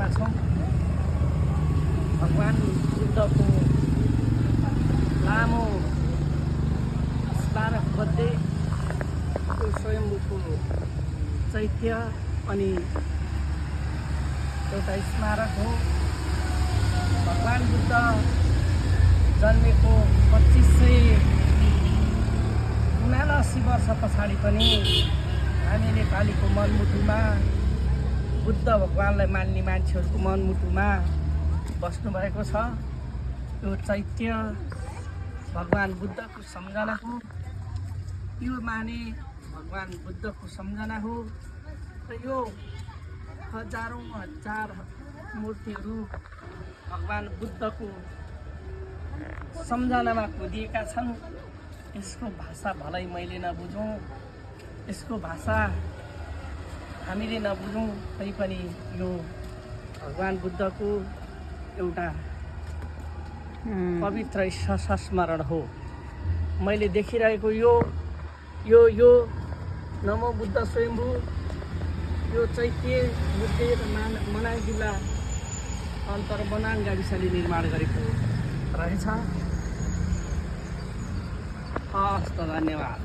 स्थानमा छौँ। भगवान बुद्धको लामो स्मारक मध्ये त्यो स्वयम्भूको चैत्य अनि एउटा स्मारक हो। भगवान बुद्ध जन्मेको 2579 वर्ष पछाडि पनि हामी नेपालीको मनमुटुमा बुद्ध भगवानलाई मान्ने मान्छेहरूको मनमुटुमा बस्नुभएको छ। यो चैत्य भगवान बुद्धको सम्झना हो। यो माने भगवान बुद्धको सम्झना हो र यो हजारौँ हजार मूर्तिहरू भगवान बुद्धको सम्झनामा खोदिएका छन्। यसको भाषा भलै मैले नबुझौँ, यसको भाषा हामीले नबुझौँ, तैपनि यो भगवान बुद्धको एउटा पवित्र संस्मरण हो। मैले देखिरहेको यो नमो बुद्ध स्वयम्भू यो चैत्य बुद्धे मनाङ जिल्ला अन्तर मनाङ गाविसले निर्माण गरेको रहेछ। हस् त, धन्यवाद।